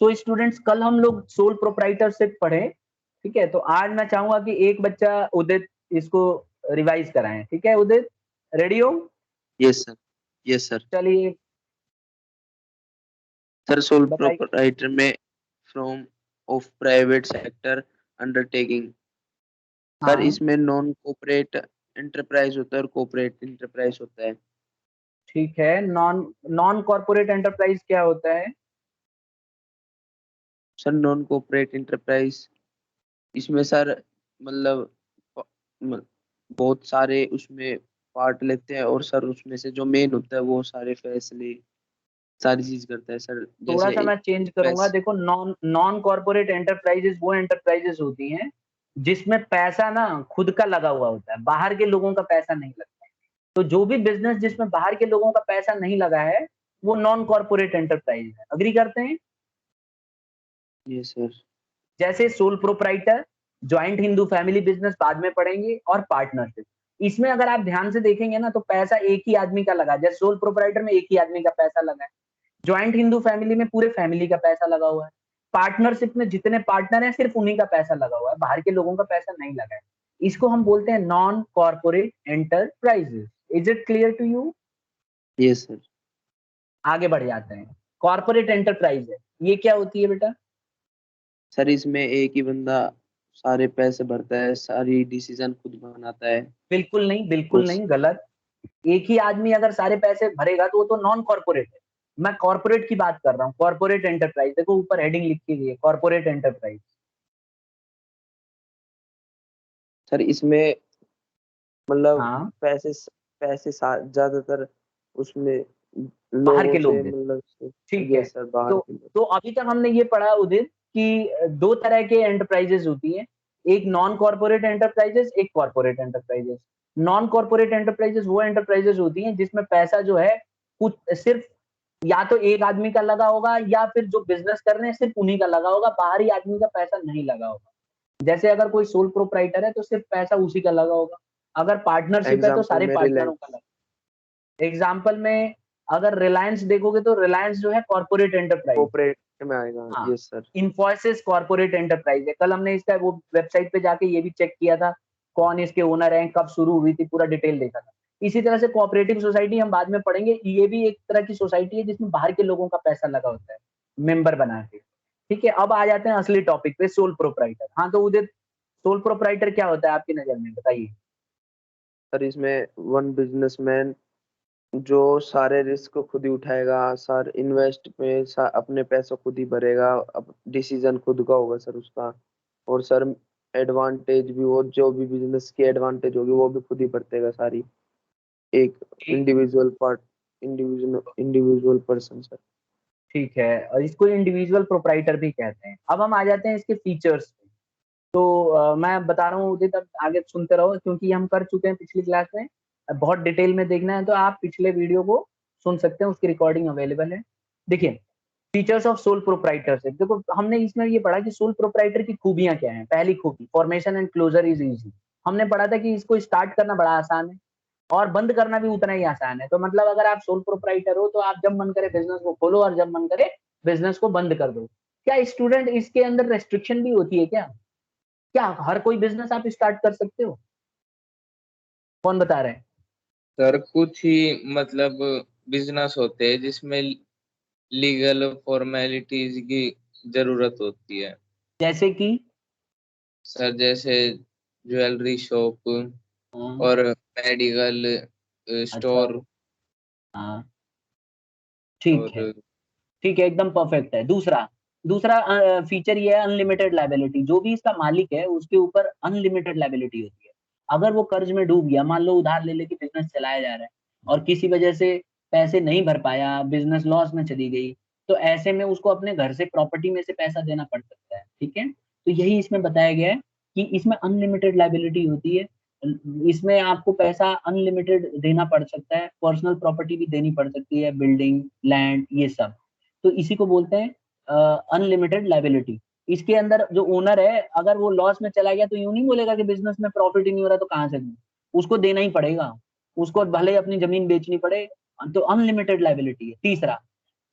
So students, कल हम लोग सोल प्रोप्राइटरशिप पढ़े, ठीक है। तो आज मैं चाहूंगा कि एक बच्चा उदित इसको रिवाइज कराएं, ठीक है। उदित रेडी हो? Yes sir. Yes sir. चलिए सर सोल बताइए। प्रोप्राइटर में from of private sector undertaking. Sir हाँ इसमें नॉन कोऑपरेट एंटरप्राइज होता है और कोऑपरेट एंटरप्राइज होता है। ठीक है। नॉन नॉन कॉर्पोरेट एंटरप्राइज क्या होता है? सर नॉन कोऑपरेट एंटरप्राइज इसमें सर मतलब म- बहुत सारे उसमें पार्ट लेते हैं और सर उसमें से जो मेन होता है वो सारे फैसले सारी चीज करता है सर। थोड़ा जैसे सा मैं चेंज करूंगा। पैस देखो, नॉन नॉन कॉर्पोरेट एंटरप्राइजेस वो एंटरप्राइजेस होती हैं जिसमें पैसा ना खुद का लगा हुआ होता है, बाहर के लोगों का पैसा नहीं लगता। तो जो भी बिजनेस जिसमें बाहर के लोगों का पैसा नहीं लगा है वो नॉन कॉर्पोरेट एंटरप्राइज है। अग्री करते हैं? ये सर। जैसे sole proprietor, joint Hindu family business बाद में पढ़ेंगे, और पार्टनरशिप। इसमें अगर आप ध्यान से देखेंगे ना तो पैसा एक ही आदमी का लगा है। जैसे सोल प्रोप्राइटर में एक ही आदमी का पैसा लगा है, ज्वाइंट हिंदू फैमिली में पूरे फैमिली का पैसा लगा हुआ है, पार्टनरशिप में जितने पार्टनर हैं सिर्फ उन्हीं का पैसा लगा हुआ है, बाहर के लोगों का पैसा नहीं लगा है। इसको हम बोलते हैं non corporate enterprises. Is it clear to you? Yeah sir. आगे बढ़ जाते हैं। कॉर्पोरेट एंटरप्राइज है, ये क्या होती है बेटा? सर इसमें एक ही बंदा सारे पैसे भरता है, सारी डिसीजन खुद बनाता है। बिल्कुल नहीं, बिल्कुल और नहीं, गलत। एक ही आदमी अगर सारे पैसे भरेगा तो वो तो नॉन कॉर्पोरेट है। मैं कॉर्पोरेट की बात कर रहा हूँ, कॉर्पोरेट एंटरप्राइज। देखो ऊपर हेडिंग लिखी हुई है, कॉर्पोरेट एंटरप्राइज। सर इसमें मतलब हाँ, पैसे पैसे ज्यादातर उसमें बाहर के लोगों लोग से देते। मतलब ठीक ये है। सर बाहर तो के लोग। तो अभी तक हमने ये पढ़ा उदित कि दो तरह के एंटरप्राइजेस होती हैं, एक नॉन कॉर्पोरेट एंटरप्राइजेस, एक corporate enterprises. Non corporate enterprises वो एंटरप्राइजेस होती हैं जिसमें पैसा जो है कुछ सिर्फ या तो एक आदमी का लगा होगा, या फिर जो बिजनेस कर रहे हैं सिर्फ उन्हीं का लगा होगा, बाहरी आदमी का पैसा नहीं लगा होगा। जैसे अगर कोई सोल प्रोप्राइटर है तो सिर्फ पैसा उसी का लगा होगा, अगर पार्टनरशिप है तो एग्जाम्पल सारे में पार्टनरों का रिलायंस। लगा। एग्जाम्पल में अगर रिलायंस देखोगे तो रिलायंस जो है कॉर्पोरेट एंटरप्राइज। कोऑपरेट में आएगा। हाँ, ये सर। इन्फोसिस कॉर्पोरेट एंटरप्राइज है। कल हमने इसका वो वेबसाइट पे जाके ये भी चेक किया था कौन इसके ओनर है, कब शुरू हुई थी, पूरा डिटेल देखा था। इसी तरह से कोऑपरेटिव सोसाइटी हम बाद में पढ़ेंगे, ये भी एक तरह की सोसाइटी है जिसमें बाहर के लोगों का पैसा लगा होता है, मेंबर बना के। ठीक है, अब आ जाते हैं असली टॉपिक पे, सोल प्रोप्राइटर। हाँ तो उदित, सोल प्रोप्राइटर क्या होता है आपकी नजर में, बताइए। सर इसमें वन बिजनेसमैन जो सारे रिस्क को खुद ही उठाएगा सर, इन्वेस्ट में अपने पैसे खुद ही भरेगा, अब डिसीजन खुद का होगा सर उसका। और सर एडवांटेज भी, वो जो भी बिजनेस की एडवांटेज होगी वो भी खुद ही बरतेगा सारी। एक ठीक इंडिविजुअल पर्सन सर। ठीक है, और इसको इंडिविजुअल प्रोप्राइटर भी कहते हैं। अब हम आ जाते हैं इसके फीचर्स। तो मैं बता रहा हूँ उदित, अब आगे सुनते रहो क्योंकि हम कर चुके हैं पिछली क्लास में। अब बहुत डिटेल में देखना है तो आप पिछले वीडियो को सुन सकते हैं, उसकी रिकॉर्डिंग अवेलेबल है। देखिए, फीचर्स ऑफ सोल प्रोप्राइटरशिप। देखो हमने इसमें ये पढ़ा कि सोल प्रोप्राइटर की खूबियां क्या हैं। पहली खूबी, formation and closure is easy. हमने पढ़ा था कि इसको स्टार्ट करना बड़ा आसान है और बंद करना भी उतना ही आसान है। तो मतलब अगर आप सोल प्रोप्राइटर हो तो आप जब मन करे बिजनेस को खोलो और जब मन करे बिजनेस को बंद कर दो। क्या स्टूडेंट इसके अंदर रेस्ट्रिक्शन भी होती है क्या? क्या हर कोई बिजनेस आप स्टार्ट कर सकते हो? कौन बता रहे हैं? सर कुछ ही मतलब बिजनेस होते हैं जिसमें लीगल फॉर्मेलिटीज की जरूरत होती है। जैसे कि सर जैसे ज्वेलरी शॉप हाँ, और मेडिकल अच्छा, स्टोर हाँ, ठीक है, और ठीक है, एकदम परफेक्ट है। दूसरा दूसरा फीचर ये है अनलिमिटेड लाइबिलिटी। जो भी इसका मालिक है उसके ऊपर अनलिमिटेड लाइबिलिटी होती है। अगर वो कर्ज में डूब गया, मान लो उधार ले लेके बिजनेस चलाया जा रहा है और किसी वजह से पैसे नहीं भर पाया, बिजनेस लॉस में चली गई, तो ऐसे में उसको अपने घर से प्रॉपर्टी में से पैसा देना पड़ सकता है। ठीक है, तो यही इसमें बताया गया है कि इसमें अनलिमिटेड लाइबिलिटी होती है। इसमें आपको पैसा अनलिमिटेड देना पड़ सकता है, पर्सनल प्रॉपर्टी भी देनी पड़ सकती है, बिल्डिंग, लैंड, ये सब। तो इसी को बोलते हैं अनलिमिटेड लाइबिलिटी। इसके अंदर जो ओनर है अगर वो लॉस में चला गया तो यूं नहीं बोलेगा कि बिजनेस में प्रॉफिट ही नहीं हो रहा तो कहाँ से दूं। उसको देना ही पड़ेगा, उसको भले ही अपनी जमीन बेचनी पड़े। तो अनलिमिटेड लाइबिलिटी है। तीसरा,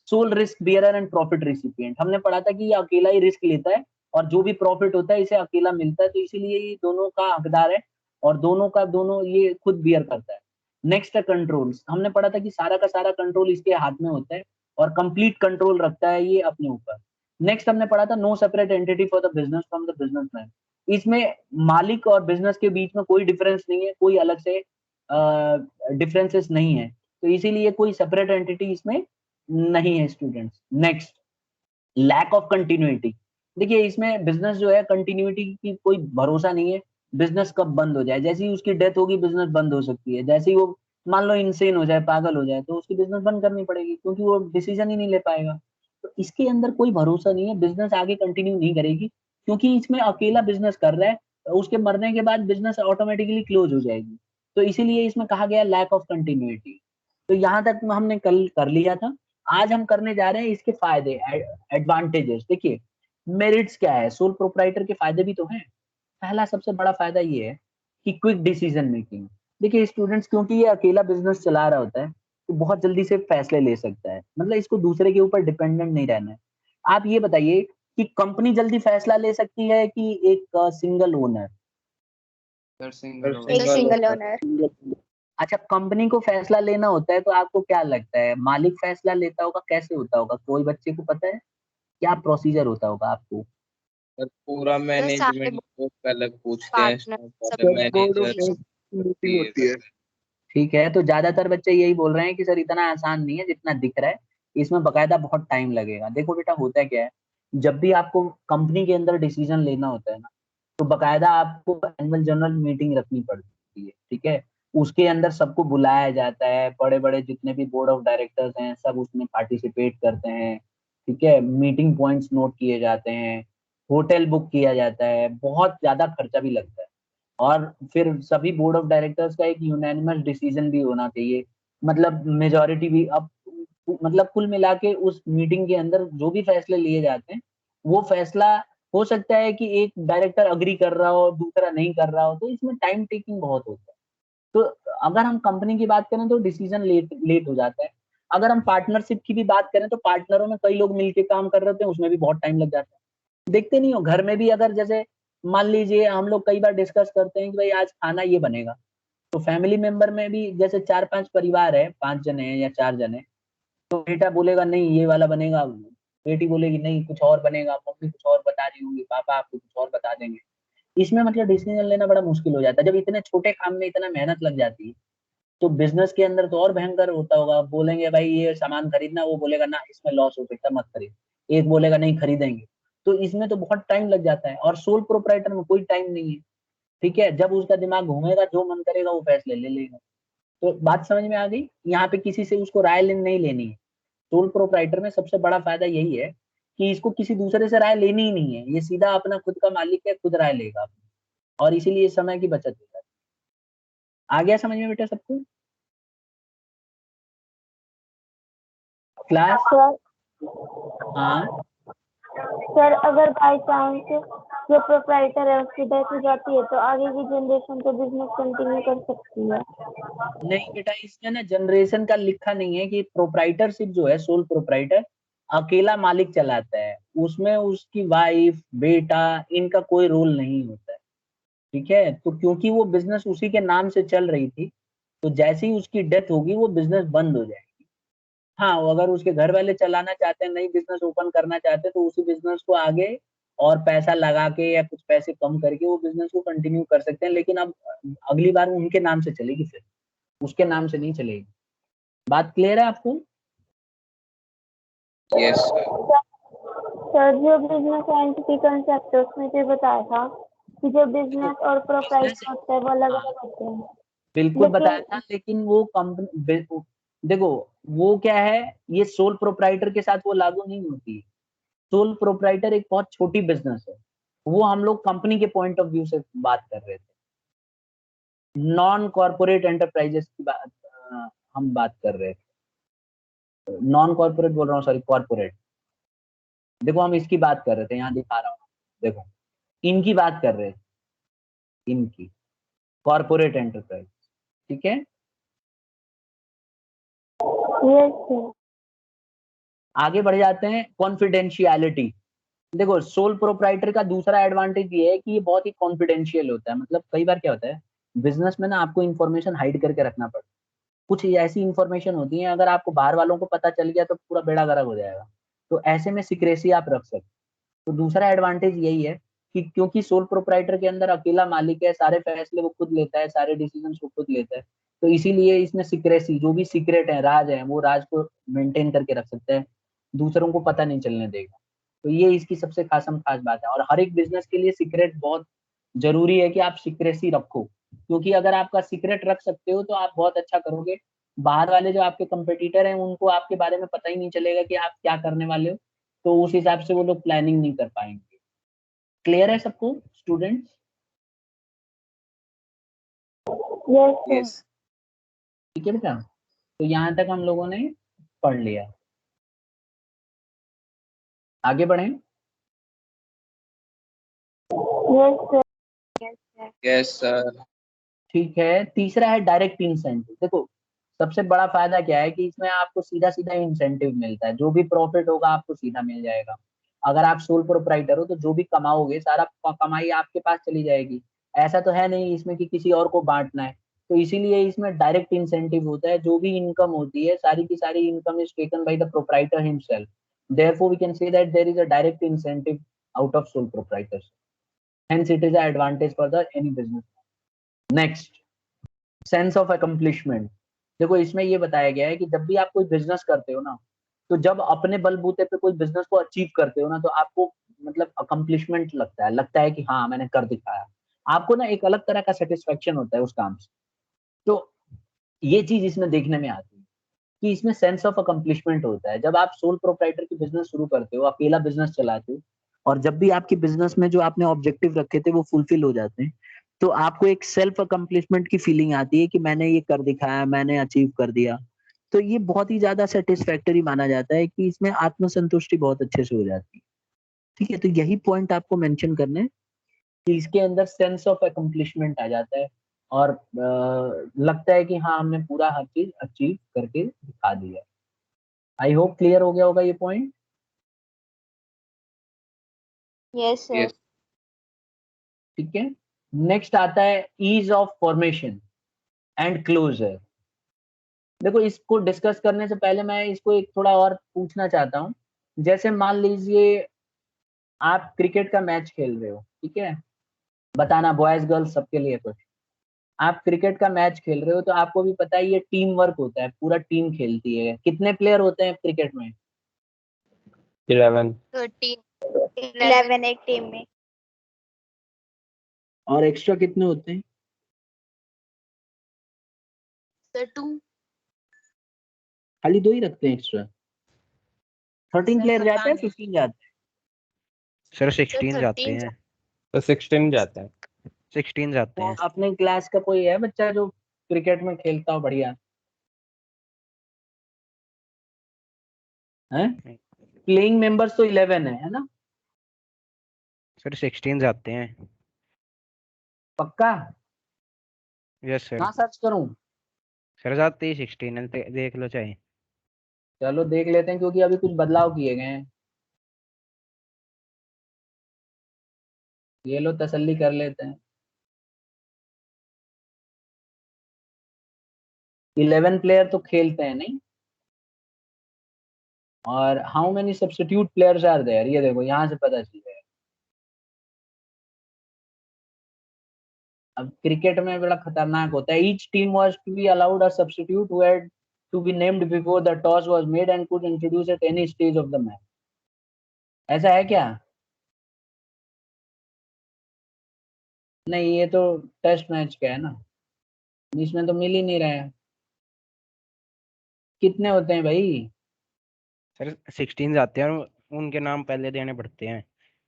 sole risk bearer and profit recipient. हमने पढ़ा था कि ये अकेला ही रिस्क लेता है और जो भी प्रॉफिट होता है इसे अकेला मिलता है, तो इसीलिए ये दोनों का हकदार है और दोनों का दोनों ये खुद बियर करता है। नेक्स्ट है कंट्रोल्स। हमने पढ़ा था कि सारा का सारा कंट्रोल इसके हाथ में होता है और कंप्लीट कंट्रोल रखता है ये अपने ऊपर। नेक्स्ट हमने पढ़ा था no separate entity for the business from the businessman. इसमें मालिक और बिजनेस के बीच में कोई डिफरेंस नहीं है, कोई अलग से डिफरेंसेस नहीं है, तो इसीलिए कोई सेपरेट एंटिटी इसमें नहीं है students. Next lack of continuity. देखिए इसमें बिजनेस जो है कंटिन्यूटी की कोई भरोसा नहीं है, बिजनेस कब बंद हो जाए, जैसे ही उसकी डेथ होगी बिजनेस बंद हो सकती है, जैसे ही वो मान लो इंसेन हो जाए, पागल हो जाए, तो उसकी बिजनेस बंद करनी पड़ेगी क्योंकि वो डिसीजन ही नहीं ले पाएगा। तो इसके अंदर कोई भरोसा नहीं है, बिजनेस आगे कंटिन्यू नहीं करेगी क्योंकि इसमें अकेला बिजनेस कर रहा है, उसके मरने के बाद बिजनेस ऑटोमेटिकली क्लोज हो जाएगी। तो इसीलिए इसमें कहा गया लैक ऑफ कंटिन्यूटी। तो यहाँ तक हमने कल कर लिया था। आज हम करने जा रहे हैं इसके फायदे, एडवांटेजेस। देखिए मेरिट्स क्या है, सोल प्रोप्राइटर के फायदे भी तो हैं। पहला सबसे बड़ा फायदा ये है कि क्विक डिसीजन मेकिंग। देखिए स्टूडेंट्स क्योंकि ये अकेला बिजनेस चला रहा होता है तो बहुत जल्दी से फैसले ले सकता है, मतलब इसको दूसरे के ऊपर डिपेंडेंट नहीं रहना है। आप ये बताइए कि कंपनी जल्दी फैसला ले सकती है कि एक सिंगल ओनर? सर सिंगल एक सिंगल ओनर। अच्छा, कंपनी को फैसला लेना होता है तो आपको क्या लगता है मालिक फैसला लेता होगा, कैसे होता होगा, कोई बच्चे को पता है क्या प्रोसीजर होता होगा आपको? सर पूरा तो सारे मैनेजमेंट को अलग पूछते हैं, पार्टनर सब पहले बोर्ड ऑफ मैनेजर मीटिंग होती है। ठीक है, तो ज्यादातर बच्चे यही बोल रहे हैं कि सर इतना आसान नहीं है जितना दिख रहा है, इसमें बकायदा बहुत टाइम लगेगा। देखो बेटा होता क्या है, जब भी आपको कंपनी के अंदर डिसीजन लेना होता है ना, तो बकायदा आपको एनुअल जनरल मीटिंग रखनी पड़ती है, ठीक है। उसके अंदर सबको बुलाया जाता है, बड़े बड़े जितने भी बोर्ड ऑफ डायरेक्टर्स हैं सब उसमें पार्टिसिपेट करते हैं, ठीक है। मीटिंग पॉइंट्स नोट किए जाते हैं, होटल बुक किया जाता है, बहुत ज्यादा खर्चा भी लगता है। और फिर सभी बोर्ड ऑफ डायरेक्टर्स का एक यूनानिमस डिसीजन भी होना चाहिए, मतलब मेजोरिटी भी। अब मतलब कुल मिला के उस मीटिंग के अंदर जो भी फैसले लिए जाते हैं वो फैसला हो सकता है कि एक डायरेक्टर अग्री कर रहा हो दूसरा नहीं कर रहा हो, तो इसमें टाइम टेकिंग बहुत होता है। तो अगर हम कंपनी की बात करें तो डिसीजन लेट लेट हो जाता है। अगर हम पार्टनरशिप की भी बात करें तो पार्टनरों में कई लोग मिलके काम कर रहे होते हैं, उसमें भी बहुत टाइम लग जाता है। देखते नहीं हो घर में भी, अगर जैसे मान लीजिए हम लोग कई बार डिस्कस करते हैं कि भाई आज खाना ये बनेगा, तो फैमिली मेंबर में भी जैसे 4-5 परिवार है, 5 जने हैं या 4 जने, तो बेटा बोलेगा नहीं ये वाला बनेगा, बेटी बोलेगी नहीं कुछ और बनेगा, मम्मी कुछ और बता रही होंगी, पापा आपको कुछ और बता देंगे। इसमें मतलब डिसीजन लेना बड़ा मुश्किल हो जाता है। जब इतने छोटे काम में इतना मेहनत लग जाती है तो बिजनेस के अंदर तो और भयंकर होता होगा। बोलेंगे भाई ये सामान खरीदना, वो बोलेगा ना इसमें लॉस हो सकता है मत खरीद, एक बोलेगा नहीं खरीदेंगे, तो इसमें तो बहुत टाइम लग जाता है। और सोल प्रोप्राइटर में कोई टाइम नहीं है, ठीक है। जब उसका दिमाग घूमेगा जो मन करेगा वो फैसले ले लेगा। तो बात समझ में आ गई, यहाँ पे किसी से उसको राय नहीं लेनी है। सोल प्रोप्राइटर में सबसे बड़ा फायदा यही है कि इसको किसी दूसरे से राय लेनी ही नहीं है, ये सीधा अपना खुद का मालिक है, खुद राय लेगा और इसीलिए समय की बचत होता है। आ गया समझ में बेटा सबको क्लास? हाँ सर अगर बाई चांस जो प्रोप्राइटर है उसकी डेथ हो जाती है तो आगे की जनरेशन तो बिजनेस कंटिन्यू कर सकती है? नहीं बेटा, इसमें ना जनरेशन का लिखा नहीं है कि प्रोप्राइटरशिप जो है सोल प्रोप्राइटर अकेला मालिक चलाता है, उसमें उसकी वाइफ बेटा इनका कोई रोल नहीं होता है, ठीक है। तो क्योंकि वो बिजनेस उसी के नाम से चल रही थी, तो जैसे ही उसकी डेथ होगी वो बिजनेस बंद हो जाएगी। हाँ, वो अगर उसके घर वाले चलाना चाहते हैं, नई बिजनेस ओपन करना चाहते हैं, तो उसी बिजनेस को आगे और पैसा लगा के या कुछ पैसे कम करके वो बिजनेस को कंटिन्यू कर सकते हैं, लेकिन अब अगली बार वो उनके नाम से चलेगी, फिर उसके नाम से नहीं चलेगी। बात क्लियर है आपको? Yes sir. सर जो बिजनेस एंटिटी कंसेप्ट है उसमें जो बताया था कि जो बिजनेस और प्रोप्राइटर होता है वो अलग अलग होते हैं। बिल्कुल बताया था, लेकिन वो कंपनी देखो वो क्या है, ये सोल प्रोप्राइटर के साथ वो लागू नहीं होती है। सोल प्रोप्राइटर एक बहुत छोटी बिजनेस है, वो हम लोग कंपनी के पॉइंट ऑफ व्यू से बात कर रहे थे। नॉन कॉर्पोरेट एंटरप्राइजेस की बात हम बात कर रहे थे। नॉन कॉर्पोरेट बोल रहा हूँ, सॉरी कॉर्पोरेट। देखो हम इसकी बात कर रहे थे, यहाँ दिखा रहा हूँ, देखो इनकी बात कर रहे थे, इनकी कॉर्पोरेट एंटरप्राइज, ठीक है। Yes sir. आगे बढ़ जाते हैं कॉन्फिडेंशियलिटी। देखो सोल प्रोप्राइटर का दूसरा एडवांटेज ये है कि ये बहुत ही कॉन्फिडेंशियल होता है। मतलब कई बार क्या होता है बिजनेस में ना, आपको इन्फॉर्मेशन हाइड करके रखना पड़ता है। कुछ ऐसी इन्फॉर्मेशन होती है अगर आपको बाहर वालों को पता चल गया तो पूरा बेड़ा गर्क हो जाएगा। तो ऐसे में सीक्रेसी आप रख सकते हो। तो दूसरा एडवांटेज यही है कि क्योंकि सोल प्रोप्राइटर के अंदर अकेला मालिक है, सारे फैसले वो खुद लेता है, सारे डिसीजन वो खुद लेता है, तो इसीलिए इसमें सीक्रेसी, जो भी सीक्रेट है, राज है, वो राज को मेंटेन करके रख सकते हैं, दूसरों को पता नहीं चलने देगा। तो ये इसकी सबसे खासम खास बात है। और हर एक बिजनेस के लिए सीक्रेट बहुत जरूरी है कि आप सीक्रेसी रखो, क्योंकि अगर आपका सीक्रेट रख सकते हो तो आप बहुत अच्छा करोगे। बाहर वाले जो आपके कंपटीटर हैं उनको आपके बारे में पता ही नहीं चलेगा कि आप क्या करने वाले हो, तो उस हिसाब से वो लोग प्लानिंग नहीं कर पाएंगे। क्लियर है सबको स्टूडेंट्स? Yes sir. यस। ठीक है बेटा, तो यहाँ तक हम लोगों ने पढ़ लिया। आगे बढ़ें। Yes sir. Yes sir. ठीक है, तीसरा है डायरेक्ट इंसेंटिव। देखो सबसे बड़ा फायदा क्या है कि इसमें आपको सीधा सीधा इंसेंटिव मिलता है, जो भी प्रॉफिट होगा आपको सीधा मिल जाएगा। अगर आप सोल प्रोप्राइटर हो तो जो भी कमाओगे सारा कमाई आपके पास चली जाएगी। ऐसा तो है नहीं इसमें कि किसी और को बांटना है। तो इसीलिए इसमें डायरेक्ट इंसेंटिव होता है। जो भी इनकम होती है सारी की सारी income is taken by the proprietor himself. Therefore, we can say that there is a direct incentive out of sole proprietors. Hence, it is an advantage for the any business. Next, sense of accomplishment. देखो इसमें ये बताया गया है कि जब भी आप कोई बिजनेस करते हो ना, तो जब अपने बलबूते पे कोई बिजनेस को अचीव करते हो ना, तो आपको मतलब अकम्पलिशमेंट लगता है कि हाँ मैंने कर दिखाया। आपको ना एक अलग तरह का सेटिस्फेक्शन होता है उस काम से। तो ये चीज इसमें देखने में आती है कि इसमें सेंस ऑफ अकम्पलिशमेंट होता है। जब आप सोल प्रोप्राइटर की बिजनेस शुरू करते हो, अकेला बिजनेस चलाते हो, और जब भी आपकी बिजनेस में जो आपने ऑब्जेक्टिव रखे थे वो फुलफिल हो जाते हैं, तो आपको एक सेल्फ अकम्पलिशमेंट की फीलिंग आती है कि मैंने ये कर दिखाया, मैंने अचीव कर दिया। तो ये बहुत ही ज्यादा सेटिस्फैक्टरी माना जाता है कि इसमें आत्मसंतुष्टि बहुत अच्छे से हो जाती है। ठीक है, तो यही पॉइंट आपको मेंशन करना है कि इसके अंदर सेंस ऑफ अकम्पलिशमेंट आ जाता है और लगता है कि हाँ हमने पूरा हर चीज अचीव करके दिखा दिया। आई होप क्लियर हो गया होगा ये पॉइंट। Yes sir. यस। ठीक है, नेक्स्ट आता है ease of formation and closure. देखो इसको डिस्कस करने से पहले मैं इसको एक थोड़ा और पूछना चाहता हूँ। जैसे मान लीजिए आप क्रिकेट का मैच खेल रहे हो, ठीक है, बताना बॉयज गर्ल्स सबके लिए कुछ। आप क्रिकेट का मैच खेल रहे हो तो आपको भी पता है ये टीम वर्क होता है, पूरा टीम खेलती है। कितने प्लेयर होते हैं क्रिकेट में? 11। 11 एक टीम में। और एक्स्ट्रा कितने होते हैं? सर 2। खाली 2 ही रखते हैं एक्स्ट्रा? 13 प्लेयर जाते हैं, 15 जाते हैं? सर 16 जाते हैं। तो 16 जाता है। 16 जाते तो हैं। अपने क्लास का कोई है बच्चा जो क्रिकेट में खेलता हो बढ़िया है? प्लेइंग मेंबर्स तो 11 है ना? सर 16 जाते हैं। पक्का? Yes sir. हाँ सर्च करूं? सर जाते ही 16 है, देख लो चाहे। चलो देख लेते हैं, क्योंकि अभी कुछ बदलाव किए गए हैं। ये लो तसल्ली कर लेते हैं। 11 प्लेयर तो खेलते हैं नहीं। और how many substitute players are there, ये देखो यहाँ से पता चल जाएगा। अब क्रिकेट में बड़ा खतरनाक होता है। Each team was to be allowed a substitute who had to be named before the toss was made and could introduce at any stage of the match. ऐसा है क्या? नहीं, ये तो टेस्ट मैच का है ना, इसमें तो मिल ही नहीं रहा है। कितने होते हैं भाई? सर 16 जाते हैं और उनके नाम पहले देने पड़ते हैं।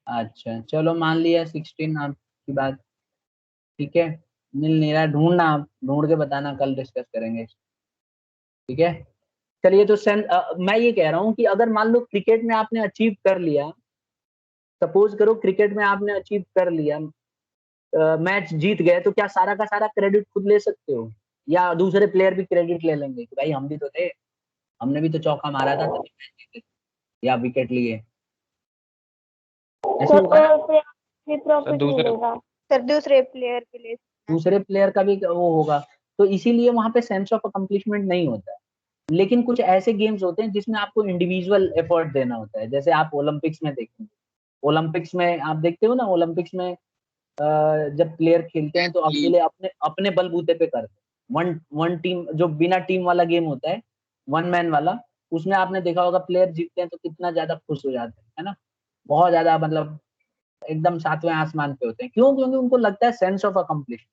अच्छा चलो मान लिया 16 आपकी बात। ठीक है, मिल नहीं रहा, ढूंढना, आप ढूंढ के बताना, कल डिस्कस करेंगे। ठीक है, चलिए तो मैं ये कह रहा हूँ कि अगर मान लो क्रिकेट में आपने अचीव कर लिया, सपोज करो क्रिकेट में आपने अचीव कर लिया, मैच जीत गए, तो क्या सारा का सारा क्रेडिट खुद ले सकते हो, या दूसरे प्लेयर भी क्रेडिट ले लेंगे कि भाई हम भी तो थे, हमने भी तो चौका मारा था तभी मैच जीते? या विकेट लिए, ऐसे सर होगा ना। और फिर भी प्रॉफिट दूसरे- मिलेगा। सर दूसरे प्लेयर के लिए दूसरे प्लेयर का भी वो होगा, तो इसीलिए वहां पे सेंस ऑफ अकम्प्लिशमेंट नहीं होता है। लेकिन कुछ ऐसे गेम्स होते हैं जिसमें आपको इंडिविजुअल एफर्ट देना होता है, जैसे आप ओलंपिक्स में देखेंगे, ओलंपिक्स में आप देखते हो ना, ओलंपिक्स में जब प्लेयर खेलते हैं तो अकेले अपने अपने बलबूते पे करते हैं। वन वन टीम, जो बिना टीम वाला गेम होता है, वन मैन वाला, उसमें आपने देखा होगा प्लेयर जीतते हैं तो कितना ज्यादा खुश हो जाते हैं, है ना, बहुत ज्यादा, मतलब एकदम सातवें आसमान पे होते हैं। क्यों? क्योंकि उनको लगता है सेंस ऑफ अकम्प्लिश,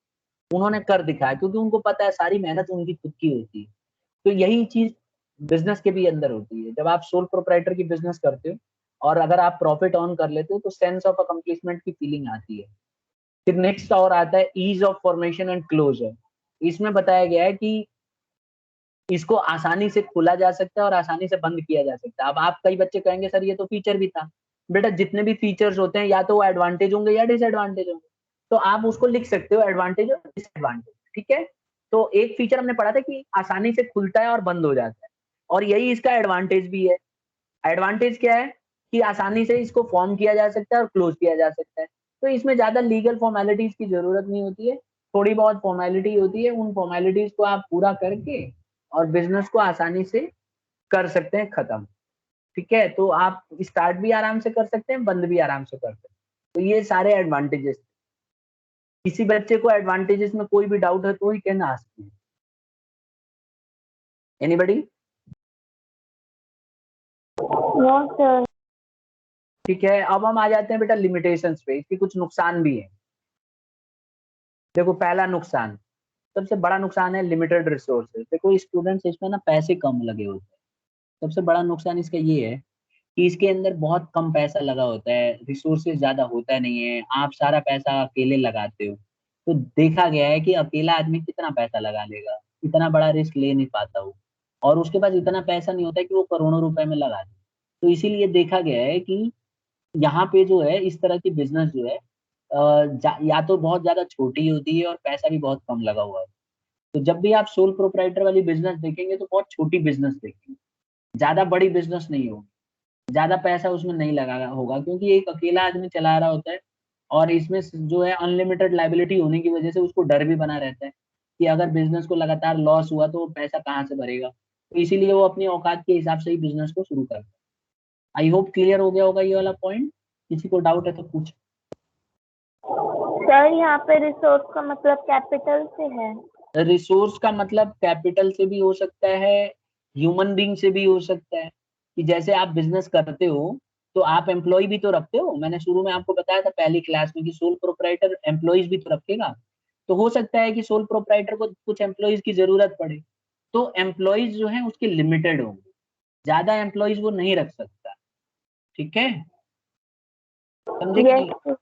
उन्होंने कर दिखाया, क्योंकि उनको पता है सारी मेहनत उनकी खुद की होती है। तो यही चीज बिजनेस के भी अंदर होती है। जब आप सोल प्रोप्राइटर की बिजनेस करते हो और अगर आप प्रॉफिट ऑन कर लेते हो तो सेंस ऑफ अकम्प्लिशमेंट की फीलिंग आती है। फिर नेक्स्ट और आता है ease of formation and closure. इसमें बताया गया है कि इसको आसानी से खोला जा सकता है और आसानी से बंद किया जा सकता है। अब आप, कई बच्चे कहेंगे सर ये तो फीचर भी था। बेटा जितने भी फीचर्स होते हैं या तो वो एडवांटेज होंगे या डिसएडवांटेज होंगे, तो आप उसको लिख सकते हो एडवांटेज और डिसएडवांटेज, ठीक है। तो एक फीचर हमने पढ़ा था कि आसानी से खुलता है और बंद हो जाता है, और यही इसका एडवांटेज भी है। एडवांटेज क्या है कि आसानी से इसको फॉर्म किया जा सकता है और क्लोज किया जा सकता है। तो इसमें ज्यादा लीगल फॉर्मेलिटीज की जरूरत नहीं होती है, थोड़ी बहुत फॉर्मेलिटी होती है, उन फॉर्मेलिटीज को आप पूरा करके और बिजनेस को आसानी से कर सकते हैं खत्म, ठीक है। तो आप स्टार्ट भी आराम से कर सकते हैं, बंद भी आराम से कर सकते हैं। तो ये सारे एडवांटेजेस। किसी बच्चे को एडवांटेजेस में कोई भी डाउट है तो he can ask me. Anybody? No sir. ठीक है, अब हम आ जाते हैं बेटा लिमिटेशंस पे। इसके कुछ नुकसान भी है। देखो पहला नुकसान, सबसे बड़ा नुकसान है लिमिटेड रिसोर्सेज। देखो स्टूडेंट्स, इसमें ना पैसे कम लगे होते हैं। सबसे बड़ा नुकसान इसका ये है कि इसके अंदर बहुत कम पैसा लगा होता है, रिसोर्सेज ज्यादा होता नहीं है, आप सारा पैसा अकेले लगाते हो। तो देखा गया है कि अकेला आदमी कितना पैसा लगा लेगा, इतना बड़ा रिस्क ले नहीं पाता वो, और उसके पास इतना पैसा नहीं होता है कि वो करोड़ों रुपए में लगा दे। तो इसीलिए देखा गया है कि यहाँ पे जो है इस तरह की बिजनेस जो है या तो बहुत ज्यादा छोटी होती है और पैसा भी बहुत कम लगा हुआ है। तो जब भी आप सोल प्रोप्राइटर वाली बिजनेस देखेंगे तो बहुत छोटी बिजनेस देखेंगे, ज्यादा बड़ी बिजनेस नहीं होगी, ज्यादा पैसा उसमें नहीं लगा होगा, क्योंकि एक अकेला आदमी चला रहा होता है। और इसमें जो है अनलिमिटेड लाइबिलिटी होने की वजह से उसको डर भी बना रहता है कि अगर बिजनेस को लगातार लॉस हुआ तो वो पैसा कहाँ से भरेगा। तो इसीलिए वो अपनी औकात के हिसाब से ही बिजनेस को शुरू करता है। आई होप क्लियर हो गया होगा ये वाला पॉइंट। किसी को डाउट है तो पूछ। सर यहाँ पे रिसोर्स का मतलब कैपिटल से है। रिसोर्स का मतलब कैपिटल से भी हो सकता है, ह्यूमन बीइंग से भी हो सकता है। कि जैसे आप बिजनेस करते हो तो आप एम्प्लॉय भी तो रखते हो। मैंने शुरू में आपको बताया था पहली क्लास में कि सोल प्रोप्राइटर एम्प्लॉयज भी तो रखेगा। तो हो सकता है कि सोल प्रोप्राइटर को कुछ एम्प्लॉयज की जरूरत पड़े, तो एम्प्लॉयज जो है उसके लिमिटेड होंगे, ज्यादा एम्प्लॉयज वो नहीं रख सकता, ठीक है। समझे कि नहीं? यस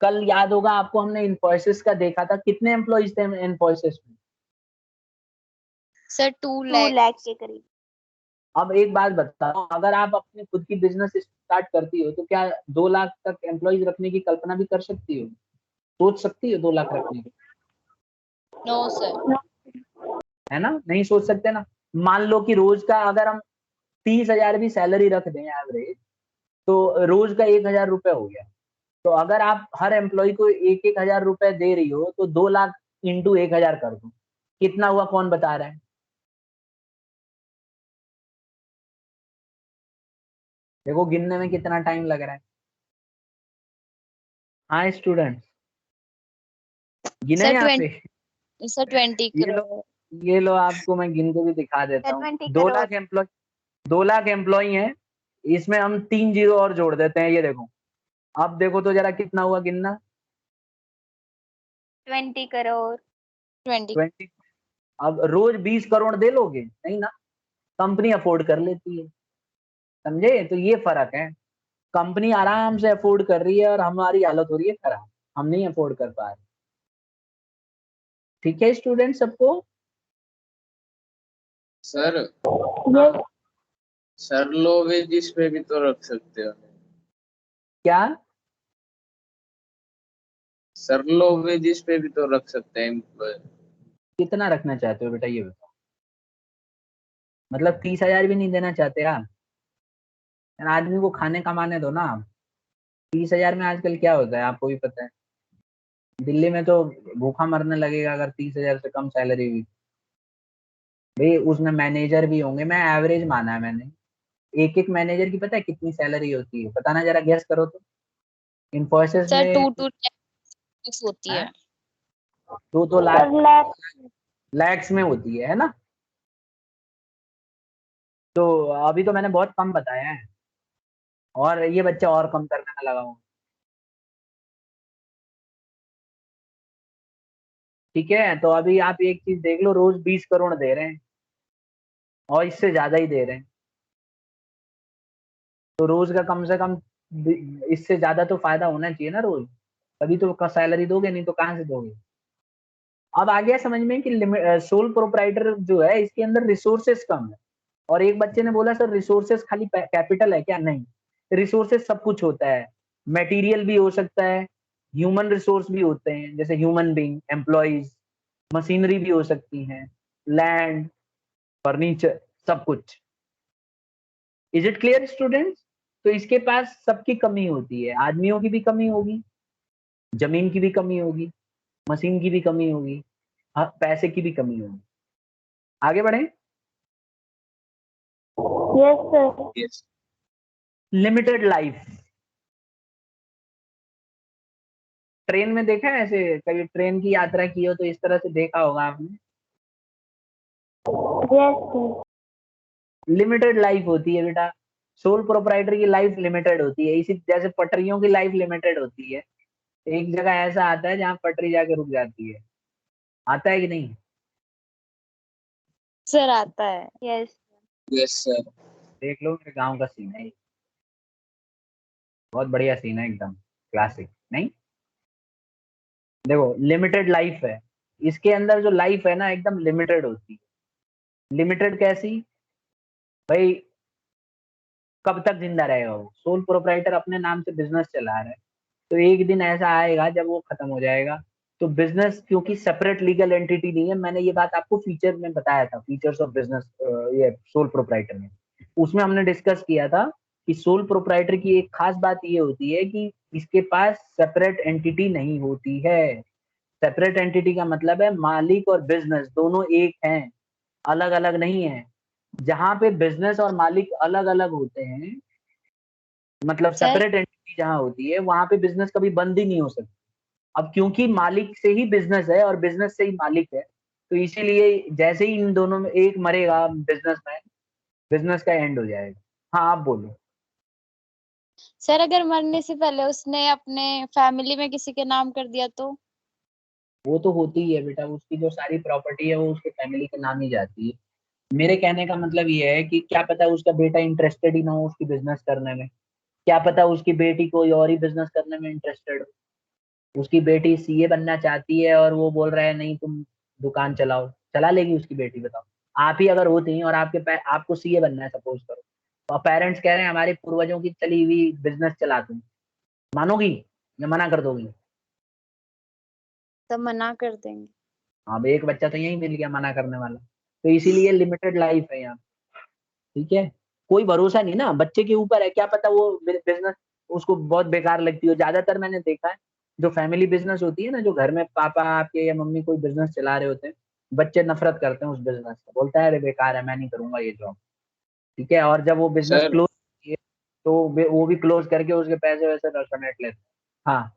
कल याद होगा आपको, हमने इन्फोसिस का देखा था, कितने एम्प्लॉयज थे इन्फोसिस में? सर 2 2 लाख लाख के करीब। अब एक बात बताओ, अगर आप अपनी खुद की बिजनेस स्टार्ट करती हो तो क्या 2 लाख तक एम्प्लॉयज रखने की कल्पना भी कर सकती हो? सोच सकती हो 2 लाख रखने की? No sir. है ना, नहीं सोच सकते ना। मान लो कि रोज का अगर हम 30,000 भी सैलरी रख दें एवरेज, तो रोज का 1,000 रुपए हो गया। तो अगर आप हर एम्प्लॉय को 1,000 रुपए दे रही हो तो 2 लाख इंटू 1,000 कर दो, कितना हुआ? कौन बता रहा है? देखो गिनने में कितना टाइम लग रहा है। हाँ स्टूडेंट, गिने सर यहाँ 20 पे? सर 20 ये लो, करोड़। ये लो, आपको मैं गिन के भी दिखा देता हूँ। 20 2 करोड़। लाख एम्प्लॉय, 2 लाख एम्प्लॉय हैं, इसमें हम 3 जीरो और जोड़ देते हैं। ये देखो, अब देखो तो जरा कितना हुआ, गिनना। 20 करोड़। 20 20। अब रोज 20 करोड़ दे लोगे? नहीं ना, कंपनी अफोर्ड कर लेती है। समझे? तो ये फर्क है। कंपनी आराम से अफोर्ड कर रही है और हमारी हालत हो रही है खराब, हम नहीं अफोर्ड कर पा रहे। ठीक है स्टूडेंट सबको? सर यस सर लो वेजिस पे भी तो रख सकते हो। क्या? सर लो वेजिस पे भी तो रख सकते हैं एम्प्लॉय। कितना रखना चाहते हो बेटा ये बताओ? मतलब 30,000 भी नहीं देना चाहते आप? आदमी को खाने कमाने दो ना आप। 30,000 में आजकल क्या होता है आपको भी पता है। दिल्ली में तो भूखा मरने लगेगा अगर 30,000 से कम सैलरी हुई। भाई उसमें मैनेजर भी होंगे, मैं एवरेज माना है मैंने। एक एक मैनेजर की पता है कितनी सैलरी होती है, बताना जरा, गेस करो तो। इन्फोसिस सर में 2 to 10 होती है। 2 लाख सर लाख लैक्स में होती है ना। तो अभी तो मैंने बहुत कम बताया है, और ये बच्चा और कम करने में लगा हूँ। ठीक है, तो अभी आप एक चीज देख लो, रोज 20 करोड़ दे रहे हैं और इससे ज्यादा ही दे रहे हैं। तो रोज का कम से कम इससे ज्यादा तो फायदा होना चाहिए ना रोज, तभी तो सैलरी दोगे, नहीं तो कहाँ से दोगे। अब आ गया समझ में कि सोल प्रोप्राइटर जो है इसके अंदर रिसोर्सेस कम है। और एक बच्चे ने बोला सर रिसोर्सेस खाली कैपिटल है क्या? नहीं, रिसोर्सेस सब कुछ होता है। मटेरियल भी हो सकता है, ह्यूमन रिसोर्स भी होते हैं, जैसे ह्यूमन बीइंग, एम्प्लॉइज, मशीनरी भी हो सकती हैं, लैंड, फर्नीचर, सब कुछ। Is it clear students? तो इसके पास सबकी कमी होती है, आदमियों की भी कमी होगी, जमीन की भी कमी होगी, मशीन की भी कमी होगी, हाँ, पैसे की भी कमी होगी। आगे बढ़े। Yes sir. Yes limited life. Train में देखा है ऐसे, कभी ट्रेन की यात्रा की हो तो इस तरह से देखा होगा आपने। Yes sir. लिमिटेड लाइफ होती है बेटा। सोल प्रोप्राइटर की लाइफ लिमिटेड होती है, इसी जैसे पटरियों की लाइफ लिमिटेड होती है। एक जगह ऐसा आता है जहाँ पटरी जाके रुक जाती है, आता है कि नहीं? सर आता है। यस। Yes sir. देख लो, मेरे गांव का सीन है ये। बहुत बढ़िया सीन है, एकदम क्लासिक। नहीं, देखो लिमिटेड लाइफ है, इसके अंदर जो लाइफ है ना एकदम लिमिटेड होती है। लिमिटेड कैसी? भाई कब तक जिंदा रहेगा वो? सोल प्रोप्राइटर अपने नाम से बिजनेस चला रहा है, तो एक दिन ऐसा आएगा जब वो खत्म हो जाएगा। तो बिजनेस क्योंकि सेपरेट लीगल एंटिटी नहीं है, मैंने ये बात आपको फीचर में बताया था, फीचर्स ऑफ बिजनेस, ये सोल प्रोप्राइटर में, उसमें हमने डिस्कस किया था कि सोल प्रोप्राइटर की एक खास बात ये होती है कि इसके पास सेपरेट एंटिटी नहीं होती है। सेपरेट एंटिटी का मतलब है मालिक और बिजनेस दोनों एक हैं, अलग अलग नहीं है। जहां पे बिजनेस और मालिक अलग अलग होते हैं, मतलब सर सेपरेट एंटिटी जहां होती है, वहां पे बिजनेस कभी बंद ही नहीं हो सकती। अब क्योंकि मालिक से ही बिजनेस है और बिजनेस से ही मालिक है, तो इसीलिए जैसे ही इन दोनों में एक मरेगा बिजनेस में, बिजनेस का एंड हो जाएगा। हाँ आप बोलो। सर अगर मरने से पहले उसने अपने फैमिली में किसी के नाम कर दिया तो? वो तो होती ही है बेटा, उसकी जो सारी प्रॉपर्टी है वो उसके फैमिली के नाम ही जाती है। मेरे कहने का मतलब ये है कि क्या पता उसका बेटा इंटरेस्टेड ही ना हो उसकी बिजनेस करने में, क्या पता उसकी बेटी कोई और ही बिजनेस करने में इंटरेस्टेड हो। उसकी बेटी सीए बनना चाहती है और वो बोल रहा है नहीं तुम दुकान चलाओ, चला लेगी उसकी बेटी? बताओ। आप ही अगर होती हैं और आपको सीए बनना है सपोज करो, और पेरेंट्स कह रहे हैं हमारे पूर्वजों की चली हुई बिजनेस चला, तुम मानोगी या मना कर दोगी? तब मना कर देंगे। हाँ, अब एक बच्चा तो यही मिल गया मना करने वाला। तो इसीलिए लिमिटेड लाइफ है यहाँ। ठीक है, कोई भरोसा नहीं ना बच्चे के ऊपर है, क्या पता वो बिजनेस उसको बहुत बेकार लगती हो। ज्यादातर मैंने देखा है जो फैमिली बिजनेस होती है ना, जो घर में पापा आपके या मम्मी कोई बिजनेस चला रहे होते हैं, बच्चे नफरत करते हैं उस बिजनेस से, बोलता है अरे बेकार है, मैं नहीं करूंगा ये जॉब। ठीक है, और जब वो बिजनेस सर क्लोज, तो वो भी क्लोज करके उसके पैसे वैसे समेट लेते हैं। हाँ।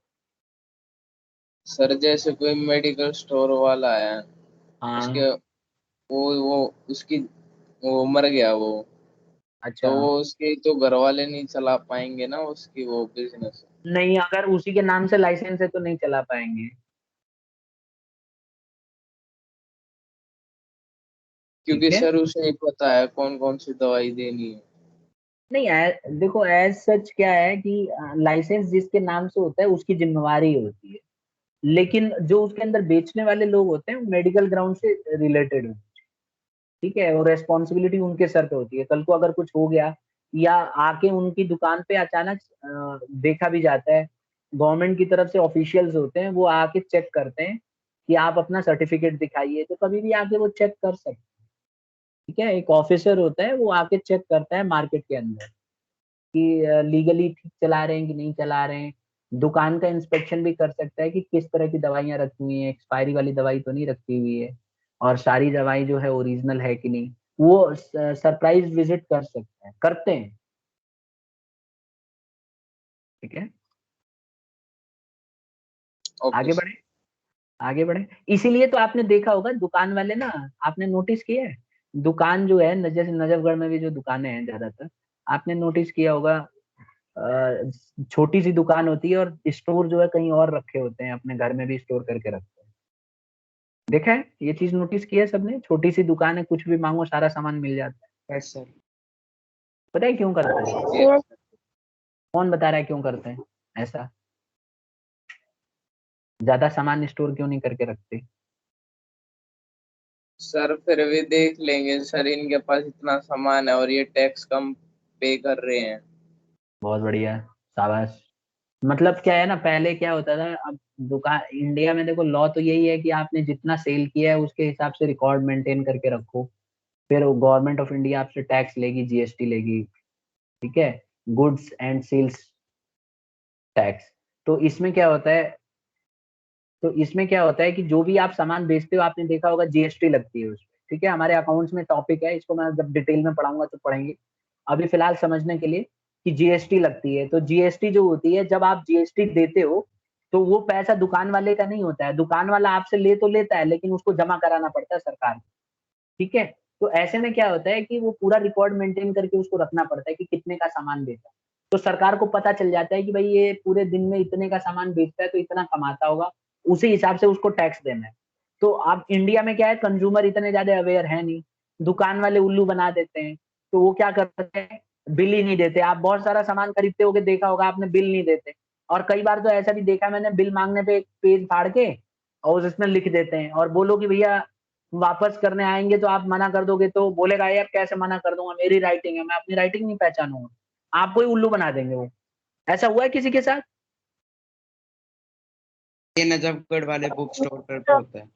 सर जैसे कोई मेडिकल स्टोर वाला है, हाँ। उसके वो उसकी वो मर गया वो, अच्छा। तो वो उसके तो घर वाले नहीं चला पाएंगे ना उसकी वो बिजनेस। नहीं, अगर उसी के नाम से लाइसेंस है तो नहीं चला पाएंगे। क्योंकि ठीक है। सर उसे नहीं पता है कौन कौन सी दवाई देनी है। नहीं, देखो एज सच क्या है कि लाइसेंस जिसके नाम से होता है उसकी जिम्मेवारी होती है, लेकिन जो उसके अंदर बेचने वाले लोग होते हैं मेडिकल ग्राउंड से रिलेटेड होते हैं। ठीक है, और रेस्पॉन्सिबिलिटी उनके सर पे होती है। कल को अगर कुछ हो गया या आके उनकी दुकान पे अचानक देखा भी जाता है, गवर्नमेंट की तरफ से ऑफिशियल्स होते हैं वो आके चेक करते हैं कि आप अपना सर्टिफिकेट दिखाइए, तो कभी भी आके वो चेक कर सकते हैं। ठीक है, एक ऑफिसर होता है वो आके चेक करता है मार्केट के अंदर। कि लीगली ठीक चला रहे हैं कि नहीं चला रहे हैं। दुकान का इंस्पेक्शन भी कर सकता है कि किस तरह की दवाइयाँ रखी हुई हैं, एक्सपायरी वाली दवाई तो नहीं रखी हुई है, और सारी दवाई जो है ओरिजिनल है कि नहीं। वो सरप्राइज विजिट कर सकते हैं, करते हैं। ठीक है, ओके आगे बढ़े, आगे बढ़े। इसीलिए तो आपने देखा होगा दुकान वाले ना, आपने नोटिस किया है, दुकान जो है जैसे नजफगढ़ में भी जो दुकानें हैं ज्यादातर, आपने नोटिस किया होगा, छोटी सी दुकान होती है और स्टोर जो है कहीं और रखे होते हैं, अपने घर में भी स्टोर करके रखते हैं। देखा है ये चीज, नोटिस किया है सबने, छोटी सी दुकान है, कुछ भी मांगो सारा सामान मिल जाता है। Yes sir. पता है क्यों करते हैं? यस कौन बता रहा है क्यों करते हैं ऐसा? ज्यादा सामान स्टोर क्यों नहीं करके रखते? सर फिर भी देख लेंगे सर, इनके पास इतना सामान है और ये टैक्स कम पे कर रहे हैं। बहुत बढ़िया, शाबाश। मतलब क्या है ना, पहले क्या होता था, अब दुकान इंडिया में देखो लॉ तो यही है कि आपने जितना सेल किया है उसके हिसाब से रिकॉर्ड मेंटेन करके रखो, फिर गवर्नमेंट ऑफ इंडिया आपसे टैक्स लेगी, जीएसटी लेगी। ठीक है, गुड्स एंड सेल्स टैक्स। तो इसमें क्या होता है, तो इसमें क्या होता है कि जो भी आप सामान बेचते हो, आपने देखा होगा जीएसटी लगती है उसमें। ठीक है, हमारे अकाउंट्स में टॉपिक है, इसको मैं जब डिटेल में पढ़ाऊंगा तो पढ़ेंगे। अभी फिलहाल समझने के लिए कि जीएसटी लगती है, तो जीएसटी जो होती है, जब आप जीएसटी देते हो तो वो पैसा दुकान वाले का नहीं होता है, दुकान वाला आपसे ले तो लेता है लेकिन उसको जमा कराना पड़ता है सरकार को। ठीक है, तो ऐसे में क्या होता है कि वो पूरा रिकॉर्ड मेंटेन करके उसको रखना पड़ता है कि कितने का सामान बेचा। तो सरकार को पता चल जाता है कि भाई ये पूरे दिन में इतने का सामान बेचता है तो इतना कमाता होगा, उसी हिसाब से उसको टैक्स देना है। तो अब इंडिया में क्या है, कंज्यूमर इतने ज्यादा अवेयर है नहीं, दुकान वाले उल्लू बना देते हैं। तो वो क्या करते हैं, बिल ही नहीं देते। आप बहुत सारा सामान खरीदते होगे, देखा होगा आपने, बिल नहीं देते। और कई बार तो ऐसा भी देखा मैंने, बिल मांगने पे एक पेज फाड़ के और उसमें लिख देते हैं, और बोलो कि भैया वापस करने आएंगे तो आप मना कर दोगे, तो बोलेगा यार कैसे मना कर दूंगा, मेरी राइटिंग है, मैं अपनी राइटिंग नहीं पहचानूंगा। आपको ही उल्लू बना देंगे वो। ऐसा हुआ है किसी के साथ? ये नजफगढ़ वाले बुक स्टोर पर भी होता है।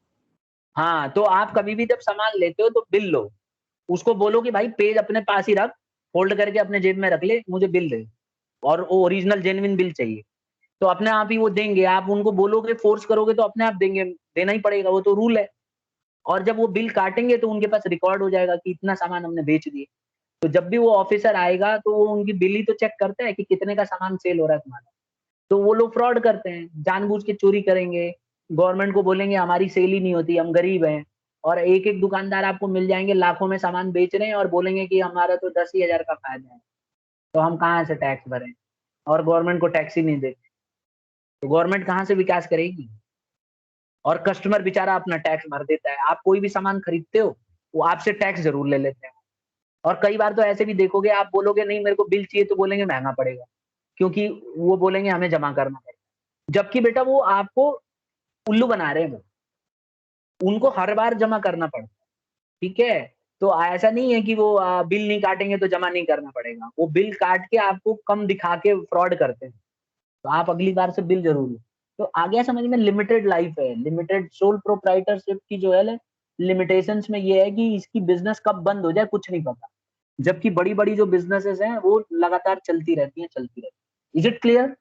हाँ, तो आप कभी भी जब सामान लेते हो तो बिल लो, उसको बोलो कि भाई पेज अपने पास ही रख, फोल्ड करके अपने जेब में रख ले, मुझे बिल दे, और वो ओरिजिनल जेन्युइन बिल चाहिए। तो अपने आप ही वो देंगे। आप उनको बोलोगे, फोर्स करोगे तो अपने आप देंगे, देना ही पड़ेगा, वो तो रूल है। और जब वो बिल काटेंगे तो उनके पास रिकॉर्ड हो जाएगा कि इतना सामान हमने बेच दिए। तो जब भी वो ऑफिसर आएगा तो वो उनकी बिल ही तो चेक करता है कि कितने का सामान सेल हो रहा है तुम्हारा। तो वो लोग फ्रॉड करते हैं, जानबूझ के चोरी करेंगे, गवर्नमेंट को बोलेंगे हमारी सेल ही नहीं होती, हम गरीब हैं। और एक एक दुकानदार आपको मिल जाएंगे, लाखों में सामान बेच रहे हैं और बोलेंगे कि हमारा तो 10 ही हजार का फायदा है, तो हम कहाँ से टैक्स भरें, और गवर्नमेंट को टैक्स ही नहीं देते, तो गवर्नमेंट कहाँ से विकास करेगी। और कस्टमर बेचारा अपना टैक्स भर देता है। आप कोई भी सामान खरीदते हो, वो आपसे टैक्स जरूर ले लेते हैं। और कई बार तो ऐसे भी देखोगे, आप बोलोगे नहीं मेरे को बिल चाहिए, तो बोलेंगे महंगा पड़ेगा, क्योंकि वो बोलेंगे हमें जमा करना पड़ेगा। जबकि बेटा वो आपको उल्लू बना रहे हैं, वो उनको हर बार जमा करना पड़ता है। ठीक है, तो ऐसा नहीं है कि वो बिल नहीं काटेंगे तो जमा नहीं करना पड़ेगा, वो बिल काट के आपको कम दिखा के फ्रॉड करते हैं। तो आप अगली बार से बिल जरूर लो। तो आ गया समझ में, लिमिटेड लाइफ है, लिमिटेड सोल प्रोप्राइटरशिप की जो है लिमिटेशंस में ये है कि इसकी बिजनेस कब बंद हो जाए कुछ नहीं पता। जबकि बड़ी बड़ी जो बिजनेसेस हैं वो लगातार चलती रहती हैं, चलती रहती है। Is it clear?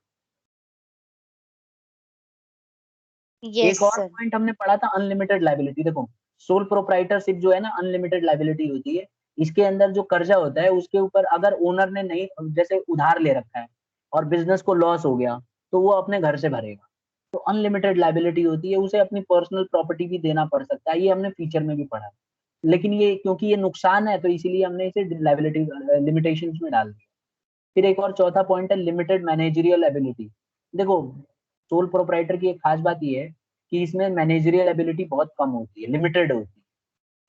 यस एक और सर। पॉइंट हमने पढ़ा था, अनलिमिटेड लाइबिलिटी। देखो, सोल प्रोप्राइटरशिप जो है ना, अनलिमिटेड लाइबिलिटी होती है। इसके अंदर जो कर्जा होता है उसके ऊपर अगर ओनर ने नहीं, जैसे उधार ले रखा है और बिजनेस को लॉस हो गया, तो वो अपने घर से भरेगा। तो अनलिमिटेड लाइबिलिटी होती है, उसे अपनी पर्सनल प्रॉपर्टी भी देना पड़ सकता है, ये हमने फीचर में भी पढ़ा। लेकिन ये क्योंकि ये नुकसान है तो इसीलिए हमने इसे लाइबिलिटी लिमिटेशंस में डाल दिया। फिर एक और चौथा पॉइंट है, लिमिटेड मैनेजरियल एबिलिटी। देखो, सोल प्रोप्राइटर की एक खास बात ये है कि इसमें मैनेजरियल एबिलिटी बहुत कम होती है, लिमिटेड होती है,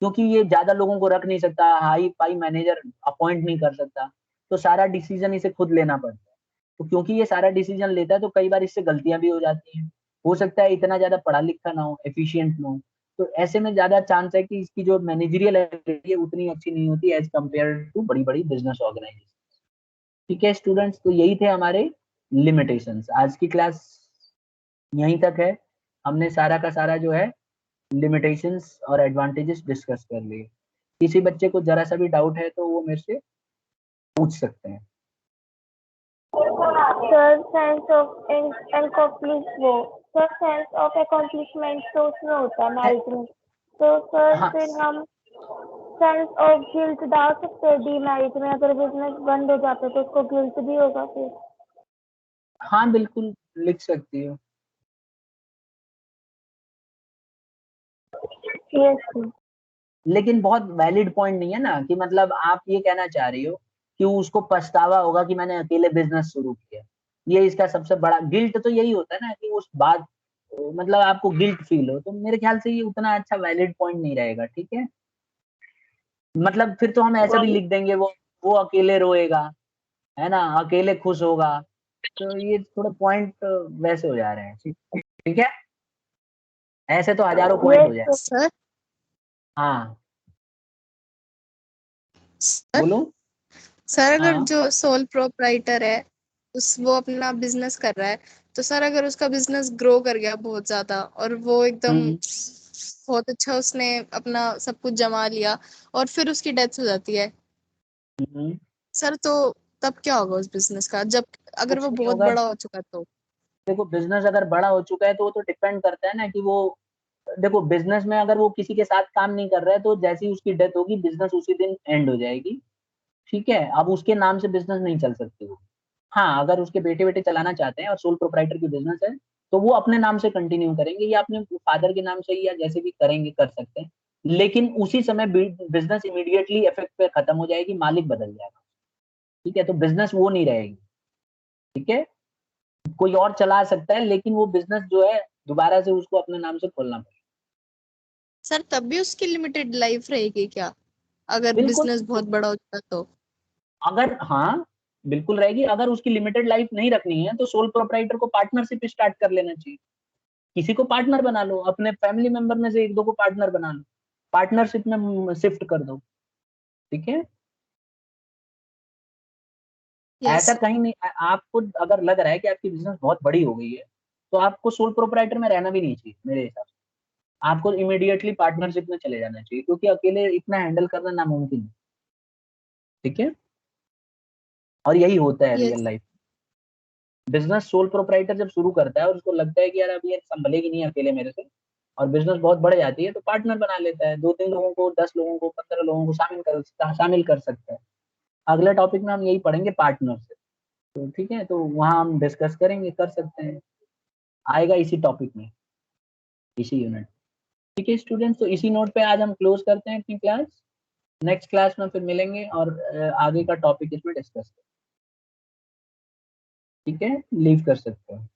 क्योंकि ये ज्यादा लोगों को रख नहीं सकता, हाई फाई मैनेजर अपॉइंट नहीं कर सकता, तो सारा डिसीजन इसे खुद लेना पड़ता है। तो क्योंकि ये सारा डिसीजन लेता है तो कई बार इससे गलतियां भी हो जाती हैं। हो सकता है इतना ज्यादा पढ़ा लिखा ना हो, एफिशिएंट ना हो, तो ऐसे में ज्यादा चांस है कि इसकी जो मैनेजरियल एबिलिटी है उतनी अच्छी नहीं होती एज कम्पेयर टू बड़ी बड़ी बिजनेस ऑर्गेनाइजेशन। ठीक है स्टूडेंट्स, तो यही थे हमारे लिमिटेशंस। आज की क्लास यहीं तक है। हमने सारा का सारा जो है लिमिटेशंस और एडवांटेजेस डिस्कस कर लिए। किसी बच्चे को जरा सा भी डाउट है तो वो मेरे से पूछ सकते हैं। Sir sense of sense of accomplishment तो उसमें होता है मैरिज में, तो सर हाँ फिर हम सेंस ऑफ गिल्ट डाल सकते हैं डी मैरिज में, अगर बिजनेस बंद हो जाता है तो उसको गिल्ट भी होगा फिर। हाँ बिल्कुल लिख सकती हो। यस लेकिन बहुत वैलिड पॉइंट नहीं है ना, कि मतलब आप ये कहना चाह रही हो कि उसको पछतावा होगा कि मैंने अकेले बिजनेस शुरू किया। ये इसका सबसे बड़ा गिल्ट तो यही होता है ना, कि उस बात मतलब आपको गिल्ट फील हो, तो मेरे ख्याल से ये उतना अच्छा वैलिड पॉइंट नहीं रहेगा। ठीक है, मतलब फिर तो हम ऐसा भी लिख देंगे, वो अकेले रोएगा, है ना, अकेले खुश होगा, तो ये थोड़ा पॉइंट वैसे हो जा रहे हैं। ठीक है, ऐसे तो हजारों पॉइंट हो जाए। यस सर हाँ सर बोलो। सर अगर हाँ जो सोल प्रोप्राइटर है वो अपना बिजनेस कर रहा है, तो सर अगर उसका बिजनेस ग्रो कर गया बहुत ज्यादा और वो एकदम बहुत अच्छा, उसने अपना सब कुछ जमा लिया और फिर उसकी डेथ हो जाती है सर, तो तब क्या होगा उस बिजनेस का, जब अगर कुछ वो नहीं बहुत होगा। बड़ा हो चुका तो? देखो बिजनेस अगर बड़ा हो चुका है तो वो तो डिपेंड करता है ना, कि वो, देखो बिजनेस में अगर वो किसी के साथ काम नहीं कर रहा है तो जैसी उसकी डेथ होगी बिजनेस उसी दिन एंड हो जाएगी। ठीक है, अब उसके नाम से बिजनेस नहीं चल सकती वो। हाँ, अगर उसके बेटे बेटे चलाना चाहते हैं और सोल प्रोप्राइटर की बिजनेस है, तो वो अपने नाम से कंटिन्यू करेंगे या अपने फादर के नाम से, या जैसे भी करेंगे कर सकते हैं। लेकिन उसी समय बिजनेस इमीडिएटली इफेक्ट पे खत्म हो जाएगी, मालिक बदल जाएगा। ठीक है, तो बिजनेस वो नहीं रहेगी। ठीक है, कोई और चला सकता है, लेकिन वो बिजनेस जो है दोबारा से उसको अपने नाम से खोलना पड़ेगा। सर तब भी उसकी लिमिटेड लाइफ रहेगी क्या, अगर बिल्कुल, बिजनेस बहुत बड़ा हो चुका तो? अगर, हाँ बिल्कुल रहेगी। अगर उसकी लिमिटेड लाइफ नहीं रखनी है तो सोल प्रोप्राइटर को पार्टनरशिप स्टार्ट कर लेना चाहिए। किसी को पार्टनर बना लो, अपने फैमिली मेंबर में से एक दो को पार्टनर बना लो, पार्टनरशिप में शिफ्ट कर दो। ठीक है, यस ऐसा कहीं नहीं, आपको अगर लग रहा है कि आपकी बिजनेस बहुत बड़ी हो गई है तो आपको सोल प्रोप्राइटर में रहना भी नहीं चाहिए मेरे हिसाब से। आपको इमीडिएटली पार्टनरशिप में चले जाना चाहिए, क्योंकि अकेले इतना हैंडल करना नामुमकिन है। ठीक है, और यही होता है real yes life. Business sole proprietor जब शुरू करता है और उसको लगता है कि यार अब ये संभलेगी नहीं अकेले मेरे से, और बिजनेस बहुत बढ़ जाती है, तो पार्टनर बना लेता है। 2-3 लोगों को, 10 लोगों को, 15 लोगों को शामिल कर सकता है। अगले टॉपिक में हम यही पढ़ेंगे, पार्टनर से। तो ठीक है, तो वहां हम डिस्कस करेंगे, कर सकते हैं, आएगा इसी टॉपिक में, इसी यूनिट। ठीक है स्टूडेंट्स, तो इसी नोट पे आज हम क्लोज करते हैं अपनी क्लास। नेक्स्ट क्लास में फिर मिलेंगे और आगे का टॉपिक इसमें डिस्कस करेंगे। ठीक है, लीव कर सकते हैं।